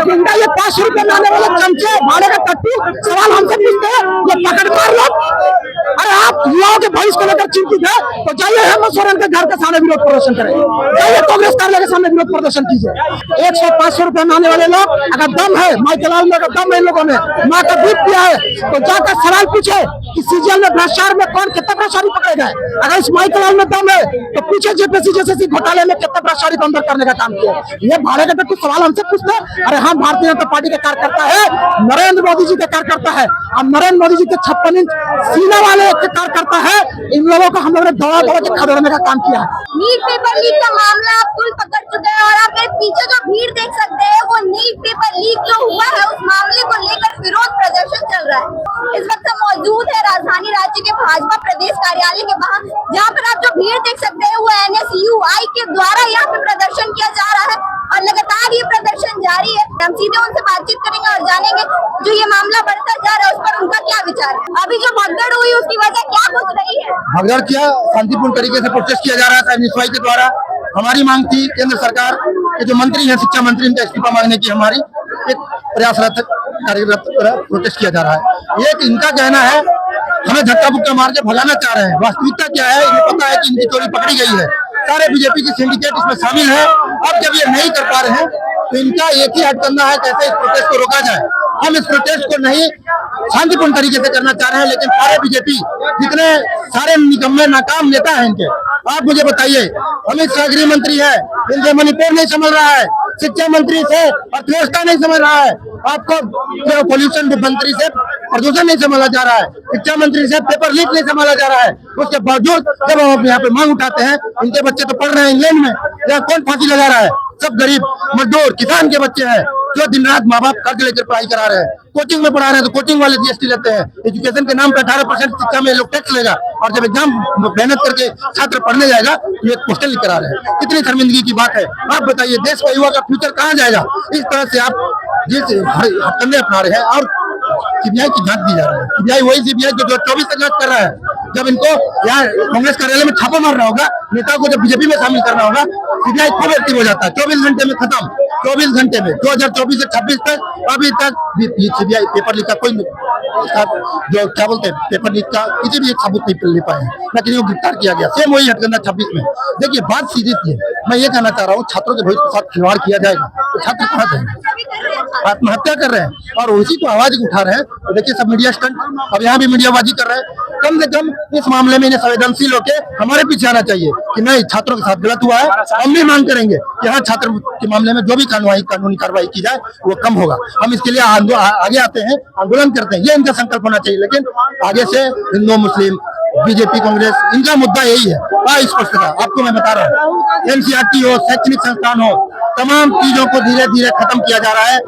गुंडा, ये 500 रुपए में आने वाले चमचे, भाड़े का टट्टू सवाल हमसे पूछते हैं, ये पकड़ मार लो। अरे आप युवाओं के भविष्य को लेकर चिंतित है तो जाइए हेमंत सोरेन के घर के सामने विरोध प्रदर्शन करें, जाइए कांग्रेस कार्यालय के सामने विरोध प्रदर्शन कीजिए। 100-500 रुपए में आने वाले लोग, अगर दम है, माइकलाल में अगर दम है इन लोगों ने, माँ का दूध पिया है, तो जाकर सवाल पूछे कि सीजीएल में भ्रष्टाचार में कौन कितना भ्रष्टाचारी पकड़े गए। अगर इस माइकलाल में दम है तो पूछे जेपीसी जैसे घोटाले में कितना भ्रष्टाचारी को अंदर करने का काम किया। ये भाड़े का टट्टू सवाल हमसे पूछते हैं। अरे हम भारतीय जनता पार्टी के कार्यकर्ता है, नरेंद्र मोदी जी के कार्यकर्ता है, और नरेंद्र मोदी जी के 56 इंच सीना वाले के कार्यकर्ता है। इन लोगों को हम लोगों ने दौड़ा दौड़ा के खदेड़ने का काम किया है। नीट पेपर लीक का मामला आप पुल पकड़ चुके हैं और आप मेरे पीछे जो भीड़ देख सकते हैं वो नीट पेपर लीक जो हुआ है उस मामले को लेकर विरोध प्रदर्शन चल रहा है। इस वक्त हम मौजूद है राजधानी राज्य के भाजपा प्रदेश कार्यालय के बाहर, जहाँ पर आप जो भीड़ देख सकते हैं वो NSUI के द्वारा यहाँ पे प्रदर्शन किया जा रहा है और लगातार ये प्रदर्शन जारी है। हम सीधे उनसे बातचीत करेंगे और जानेंगे जो ये मामला बढ़ता जा रहा है उस पर उनका क्या विचार है। अभी जो भगदड़ हुई उसकी वजह क्या कुछ रही है? भगदड़ किया, शांतिपूर्ण तरीके से प्रोटेस्ट किया जा रहा था NSUI के द्वारा। हमारी मांग थी केंद्र सरकार के जो मंत्री हैं, शिक्षा मंत्री, इनका इस्तीफा मांगने की हमारी एक प्रयासरत कार्यरत प्रोटेस्ट किया जा रहा है। ये इनका कहना है हमें धक्का बुक्का मार के भगाना चाह रहे हैं। वास्तविकता क्या है, इन्हें पता है कि इनकी चोरी पकड़ी गई है, सारे बीजेपी की सिंडिकेट इसमें शामिल है। अब जब ये नहीं कर पा रहे हैं तो इनका एक ही हट करना है, कैसे इस प्रोटेस्ट को रोका जाए। हम इस प्रोटेस्ट को नहीं शांतिपूर्ण तरीके से करना चाह रहे हैं, लेकिन सारे बीजेपी जितने सारे निकम्मे नाकाम नेता हैं इनके, आप मुझे बताइए, अमित शाह गृह मंत्री है, इनसे मणिपुर नहीं समझ रहा है, शिक्षा मंत्री से अर्थव्यवस्था नहीं समझ रहा है, आपको पोल्यूशन मंत्री से प्रदूषण नहीं संभाला जा रहा है, शिक्षा मंत्री से पेपर लीक नहीं संभाला जा रहा है। उसके बावजूद जब हम यहाँ पे मांग उठाते हैं, इनके बच्चे तो पढ़ रहे हैं इंग्लैंड में, यहाँ कौन फांसी लगा रहा है? सब गरीब मजदूर किसान के बच्चे हैं जो दिन रात माँ बाप कर्ज लेकर पढ़ाई करा रहे हैं, कोचिंग में पढ़ा रहे हैं तो कोचिंग वाले GST लेते हैं। एजुकेशन के नाम पर 18% शिक्षा में लोग टैक्स लेगा और जब एग्जाम मेहनत करके छात्र पढ़ने जाएगा ये क्वेश्चन लिख करा रहे हैं। कितनी शर्मिंदगी की बात है। आप बताइए देश का युवा का फ्यूचर कहाँ जाएगा? इस तरह से आप जिस हथकंडे अपना रहे हैं और CBI की जांच दी जा रही है। CBI वही CBI जो 24 से जांच कर रहा है। जब इनको यहाँ कांग्रेस कार्यालय में छापा मारना होगा, नेता को जब बीजेपी में शामिल करना होगा, CBI खूब एक्टिव हो जाता है। 24 घंटे में खत्म, 24 घंटे में 2024 से 26 तक अभी तक CBI पेपर लीक का कोई जो क्या बोलते हैं पेपर लीक का किसी भी एक सबूत नहीं ले पाए, न किसी को गिरफ्तार किया गया। सेम वही हटकंडा 26 में। देखिए बात सीरियस है, मैं ये कहना चाह रहा हूँ, छात्रों के भविष्य के साथ खिलवाड़ किया जाएगा तो छात्र कहाँ जाएंगे? आत्महत्या कर रहे हैं और उसी को आवाज उठा रहे हैं। तो देखिए सब मीडिया स्टंट, अब यहाँ भी मीडियाबाजी कर रहे हैं। कम से कम इस मामले में इन्हें संवेदनशील होकर हमारे पीछे आना चाहिए कि नहीं, छात्रों के साथ गलत हुआ है। हम भी मांग करेंगे कि हाँ, छात्र के मामले में जो भी कानूनी कार्रवाई की जाए वो कम होगा। हम इसके लिए आगे आते हैं, आंदोलन करते हैं, ये इनका संकल्प होना चाहिए। लेकिन आगे से हिंदू मुस्लिम बीजेपी कांग्रेस इनका मुद्दा यही है। स्पष्टता आपको मैं बता रहा हूँ, NCERT हो, शैक्षणिक संस्थान हो, तमाम चीजों को धीरे धीरे खत्म किया जा रहा है।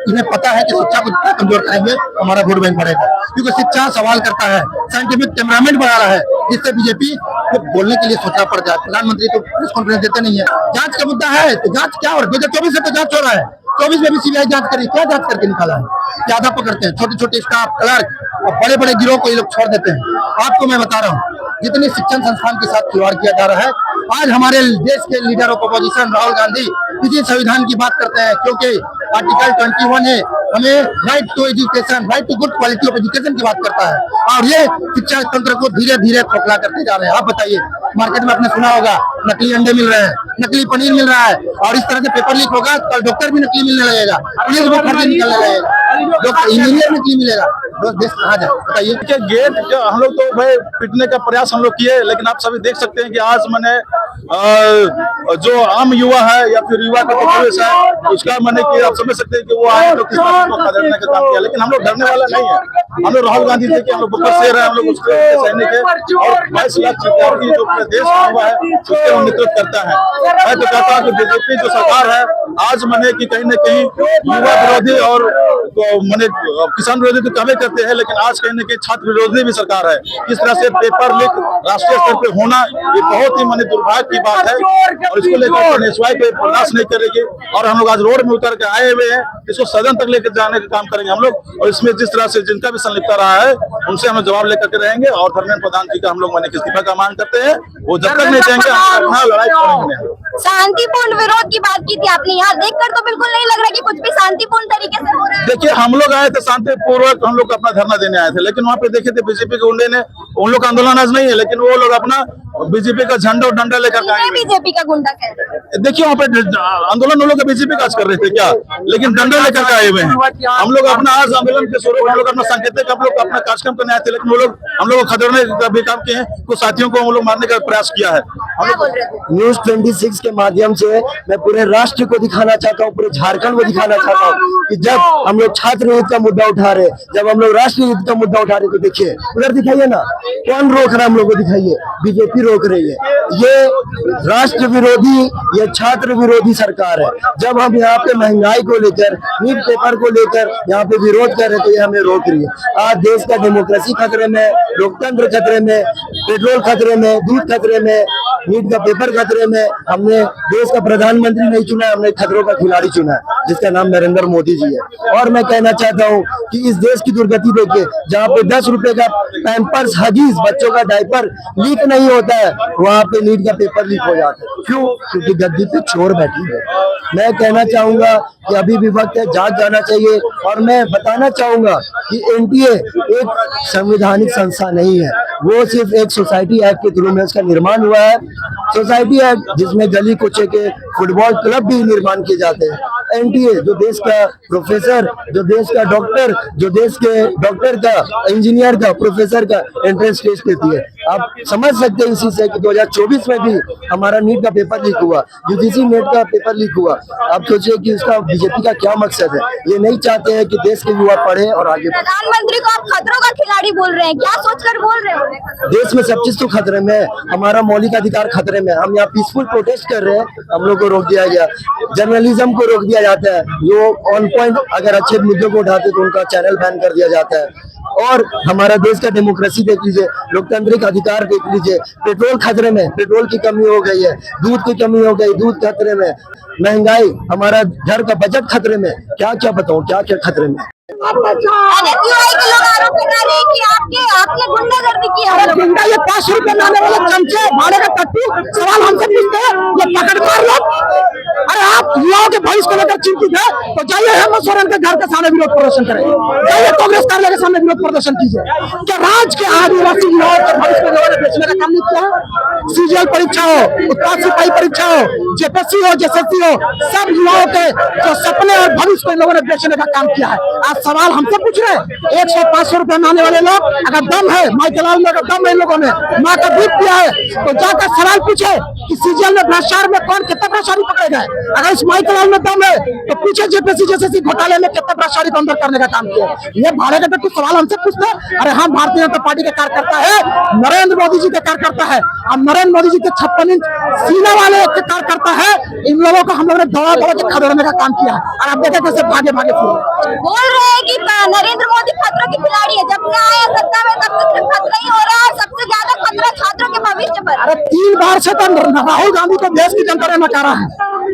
इन्हें पता है कि शिक्षा को जितना कमजोर करेंगे हमारा वोट बैंक बढ़ेगा, क्योंकि शिक्षा सवाल करता है, साइंटिफिक टेम्परामेंट बढ़ा रहा है, जिससे बीजेपी को बोलने के लिए सोचना पड़ जाए। प्रधानमंत्री तो प्रेस कॉन्फ्रेंस देते नहीं है। जांच का मुद्दा है तो जांच क्या हो रहा है? 2024 से तो जांच हो रहा है, 24 में भी CBI जांच करी, क्या जांच करके निकाला है? ज्यादा पकड़ते हैं, छोटे छोटे स्टाफ, क्लर्क और बड़े बड़े गिरोह को ये लोग छोड़ देते हैं। आपको मैं बता रहा हूँ, जितनी शिक्षण संस्थान के साथ खिलवाड़ किया जा रहा है। आज हमारे देश के leader of opposition Rahul Gandhi इसी संविधान की बात करते हैं, क्योंकि आर्टिकल 21 है, हमें right to education, right to good quality of education की बात करता है। और ये शिक्षा तंत्र को धीरे धीरे खोखला करते जा रहे हैं। आप बताइए, मार्केट में आपने सुना होगा नकली अंडे मिल रहे हैं, नकली पनीर मिल रहा है, और इस तरह से पेपर लीक होगा कल डॉक्टर भी नकली मिलने लगेगा, पुलिस भी फर्जी निकलने लगेगा, इंजीनियर नकली मिलेगा। देश कहाँ जाए बताइए? गेट जो हम लोग तो भाई पिटने का प्रयास हम लोग किए, लेकिन आप सभी देख सकते हैं कि आज मैंने जो आम युवा है या फिर युवा का परिवेश है उसका मैंने कि आप समझ सकते हैं कि वो आए तो किस तरह को खदेड़ने का काम किया। लेकिन हम लोग डरने वाला नहीं है। हम लोग राहुल गांधी थे कि हम लोग बुकर शेर है, हम लोग उसके सैनिक है और 22 लाख सिक्योरिटी जो पूरे देश का हुआ है उसके हम नेतृत्व करता है। मैं तो कहता हूँ कि बीजेपी जो सरकार है आज मैंने कि कहीं न कहीं युवा विरोधी और मैंने किसान विरोधी तो कमे करते हैं, लेकिन आज कहीं न कहीं छात्र विरोधी भी सरकार है। इस तरह से पेपर लीक राष्ट्रीय स्तर पे होना ये बहुत ही मैंने दुर्भाग्य की बात है और इसको लेकर NSUI को बर्दाश्त नहीं करेगी। और हम लोग आज रोड में उतर के आए हुए हैं, इसको सदन तक लेकर जाने का काम करेंगे हम लोग। और इसमें जिस तरह से जिनका भी संलिप्तता रहा है उनसे हम जवाब लेकर के रहेंगे। और धर्मेंद्र प्रधान जी का हम लोग मैंने इस्तीफा का मांग करते हैं, वो जब तक नहीं देंगे हम लड़ाई करेंगे। शांतिपूर्ण विरोध की बात की थी आपने, यहाँ देखकर तो बिल्कुल नहीं लग रहा कि कुछ भी शांतिपूर्ण तरीके से हो रहा है। देखिए, हम लोग आए थे शांतिपूर्वक, हम लोग अपना धरना देने आए थे, लेकिन वहाँ पे देखे थे बीजेपी के गुंडे ने, उन लोग का आंदोलन आज नहीं है, लेकिन वो लोग अपना बीजेपी का झंडा और डंडा लेकर के आए ये हुए हैं। बीजेपी का गुंडा कहते हैं। देखिए, वहाँ पे आंदोलन हम लोग बीजेपी का आज कर रहे थे क्या, लेकिन डंडा लेकर के आए हुए हैं। हम लोग अपना आज आंदोलन के स्वरूप हम लोग अपना सांकेतिक हम लोग अपना कार्यक्रम करने आए थे, लेकिन वो लोग हम लोग को खदेड़ने का भी काम किए हैं, कुछ साथियों को हम लोग मारने का प्रयास किया है। क्या बोल रहे थे? न्यूज 26 के माध्यम से मैं पूरे राष्ट्र को दिखाना चाहता हूँ, पूरे झारखंड को दिखाना चाहता हूँ कि जब हम लोग छात्र हित का मुद्दा उठा रहे, जब हम लोग राष्ट्रीय हित का मुद्दा उठा रहे, तो देखिए उधर दिखाइए ना, कौन रोक रहा है हम लोग को, दिखाइए बीजेपी रोक रही है। ये राष्ट्र विरोधी, ये छात्र विरोधी सरकार है। जब हम यहाँ पे महंगाई को लेकर, नीट पेपर को लेकर यहाँ पे विरोध कर रहे, तो ये हमें रोक रही है। आज देश का डेमोक्रेसी खतरे में, लोकतंत्र खतरे में, पेट्रोल खतरे में, दूध खतरे में, नीट का पेपर खतरे में। हमने देश का प्रधानमंत्री नहीं चुना, हमने खतरों का खिलाड़ी चुना है, जिसका नाम नरेंद्र मोदी जी है। और मैं कहना चाहता हूँ कि इस देश की दुर्गति देखिए, जहाँ पे 10 रुपए का पैम्पर्स, हगीज, बच्चों का डायपर लीक नहीं होता है, वहाँ पे नीट का पेपर लीक हो जाता है। क्यों? क्योंकि गद्दी पे चोर बैठी है। मैं कहना चाहूंगा कि अभी भी वक्त है, जाग जाना चाहिए। और मैं बताना चाहूंगा कि एनटीए एक संवैधानिक संस्था नहीं है, वो सिर्फ एक सोसाइटी एक्ट के थ्रू में इसका निर्माण हुआ है। सोसाइटी एक्ट जिसमें गली कुचे के फुटबॉल क्लब भी निर्माण किए जाते हैं। एनटीए जो देश का प्रोफेसर, जो देश का डॉक्टर, जो देश के डॉक्टर का, इंजीनियर का, प्रोफेसर का एंट्रेंस टेस्ट देती है। आप समझ सकते हैं इसी से कि 2024 में भी हमारा नीट का पेपर लीक हुआ, यूजीसी नेट का पेपर लीक हुआ। आप सोचिए कि इसका बीजेपी का क्या मकसद है। ये नहीं चाहते हैं कि देश के युवा पढ़े और आगे बढ़े। प्रधानमंत्री को आप खतरों का खिलाड़ी बोल रहे हैं, क्या सोचकर बोल रहे हो? देश में सब चीज तो खतरे में है, हमारा मौलिक अधिकार खतरे में। हम यहाँ पीसफुल प्रोटेस्ट कर रहे हैं, हम लोग को रोक दिया गया, जर्नलिज्म को रोक दिया जाता है। जो ऑन पॉइंट अगर अच्छे मुद्दों को उठाते तो उनका चैनल बैन कर दिया जाता है। और हमारा देश का डेमोक्रेसी देख लीजिए, लोकतांत्रिक अधिकार देख लीजिए। पेट्रोल खतरे में, पेट्रोल की कमी हो गई है, दूध की कमी हो गई, दूध खतरे में, महंगाई, हमारा घर का बजट खतरे में। क्या क्या बताऊं, क्या क्या खतरे में। NSUI के लोग आरोप लगा रहे हैं कि आपने गुंडागर्दी की है। अरे गुंडा, ये 5 रुपए लाने वाले चमचे, भाड़े का टट्टू, सवाल हमसे पूछते हैं, ये पकड़ मार लो। अरे आप युवाओं के भविष्य को लेकर चिंतित है, तो जाइए हेमंत सोरेन के घर के सामने विरोध प्रदर्शन करें, जाइए कांग्रेस कार्यालय के सामने विरोध प्रदर्शन कीजिए। क्या राज्य के आदिवासी युवाओं के भविष्य को लेकर बेचने का काम नहीं किया है? सीजीएल परीक्षा हो, उत्पाद सिपाही परीक्षा हो, जेपीएससी हो, जेएसएससी हो, सब युवाओं के जो सपने और भविष्य को इन लोगों ने बेचने का काम किया है। आज सवाल हमसे पूछ रहे हैं। 100-500 रुपए में आने वाले लोग, अगर दम है, माइकलाल में अगर दम है इन लोगों ने, माँ का दूध पिया है, तो जाकर सवाल पूछे कि सीजीएल में भ्रष्टाचार में कौन कितना भ्रष्टाचारी पकड़े गए। अगर इस माइकलाल में दम है तो पूछे जेपीएससी जेएसएससी घोटाले में कितना भ्रष्टाचारी को अंदर करने का काम किया। ये भाड़े का टट्टू सवाल हमसे पूछते हैं। अरे हम भारतीय जनता पार्टी के कार्यकर्ता है, नरेंद्र मोदी जी के कार्यकर्ता है, और नरेंद्र मोदी जी के 56 इंच सीना वाले के कार्यकर्ता है। इन लोगों को हम लोगों ने दौड़ा दौड़ा के खदेड़ने का काम किया है, और आप देखें कैसे भागे भागे बोल रहे हैं कि नरेंद्र मोदी खतरों के खिलाड़ी है। जब से आए सत्ता में तब से सिर्फ खतरा ही हो रहा है, सबसे ज्यादा खतरा छात्रों के भविष्य पर। अरे 3 बार से तो राहुल गांधी को देश की जनता ने नकारा है।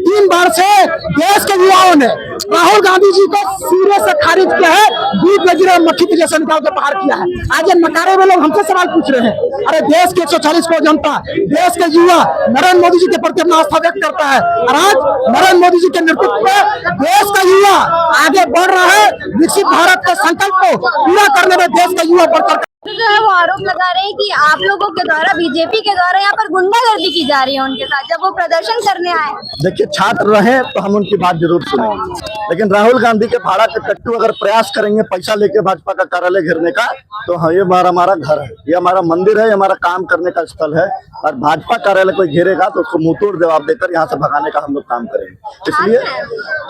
3 बार से देश के युवाओं ने राहुल गांधी जी को सिरे से खारिज किया है, दूध में गिरे मक्खी के जैसे निकाल के बाहर किया है। आज ये नकारे में लोग हमसे सवाल पूछ रहे हैं। अरे देश के 140 करोड़ जनता, देश के युवा नरेंद्र मोदी जी के प्रति अपना आस्था व्यक्त करता है, और आज नरेंद्र मोदी जी के नेतृत्व में देश का युवा आगे बढ़ रहा है। विकसित भारत के संकल्प को पूरा करने में देश का युवा बढ़कर जो है वो आरोप लगा रहे हैं कि आप लोगों के द्वारा, बीजेपी के द्वारा यहाँ पर गुंडागर्दी की जा रही है उनके साथ, जब वो प्रदर्शन करने आए। देखिए, छात्र रहे तो हम उनकी बात जरूर सुनेंगे, लेकिन राहुल गांधी के भाड़ा के टट्टू अगर प्रयास करेंगे पैसा लेके भाजपा का कार्यालय घेरने का, तो हाँ, ये हमारा घर है, ये हमारा मंदिर है, ये हमारा काम करने का स्थल है। और भाजपा कार्यालय कोई घेरेगा तो उसको मुंहतोड़ जवाब देकर यहाँ से भगाने का हम लोग काम करेंगे। इसलिए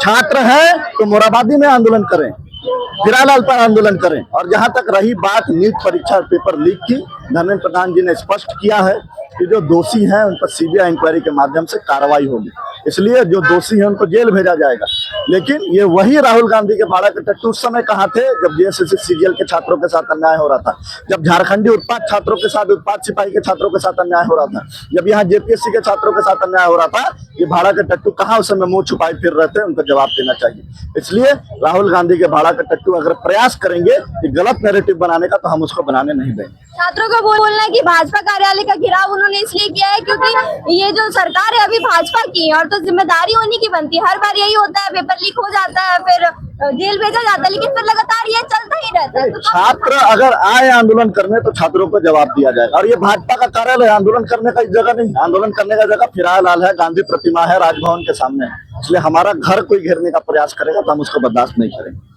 छात्र है तो मोराबादी में आंदोलन करें, हीरालाल पर आंदोलन करें। और जहां तक रही बात नीट परीक्षा पेपर लीक की, धर्मेंद्र प्रधान जी ने स्पष्ट किया है कि जो दोषी हैं उन पर सीबीआई इंक्वायरी के माध्यम से कार्रवाई होगी, इसलिए जो दोषी हैं उनको जेल भेजा जाएगा। लेकिन ये वही राहुल गांधी के भाड़ा के टट्टू उस समय कहाँ थे जब जेएसएससी सीजीएल के छात्रों के साथ अन्याय हो रहा था, जब झारखंडी उत्पाद छात्रों के साथ, उत्पाद सिपाही के छात्रों के साथ अन्याय हो रहा था, जब यहाँ जेपीएससी के छात्रों के साथ अन्याय हो रहा था। ये भाड़ा के टट्टू कहाँ उस समय मुंह छुपाए फिर रहे थे, उनको जवाब देना चाहिए। इसलिए राहुल गांधी के भाड़ा के टट्टू अगर प्रयास करेंगे कि गलत नैरेटिव बनाने का, तो हम उसको बनाने नहीं देंगे। छात्रों को बोलना है कि भाजपा कार्यालय का घेराव उन्होंने इसलिए किया है क्योंकि ये जो सरकार है अभी भाजपा की है, और तो जिम्मेदारी उन्हीं की बनती है। हर बार यही होता है, पेपर लीक हो जाता है, फिर जेल भेजा जाता है, लेकिन फिर लगातार ये चलता ही रहता है। तो छात्र अगर आए आंदोलन करने तो छात्रों को जवाब दिया जाएगा। और ये भाजपा का कार्यालय, आंदोलन करने का जगह नहीं। आंदोलन करने का जगह फिलहाल है, गांधी प्रतिमा है राजभवन के सामने, इसलिए हमारा घर कोई घेरने का प्रयास करेगा तो हम उसको बर्दाश्त नहीं करेंगे।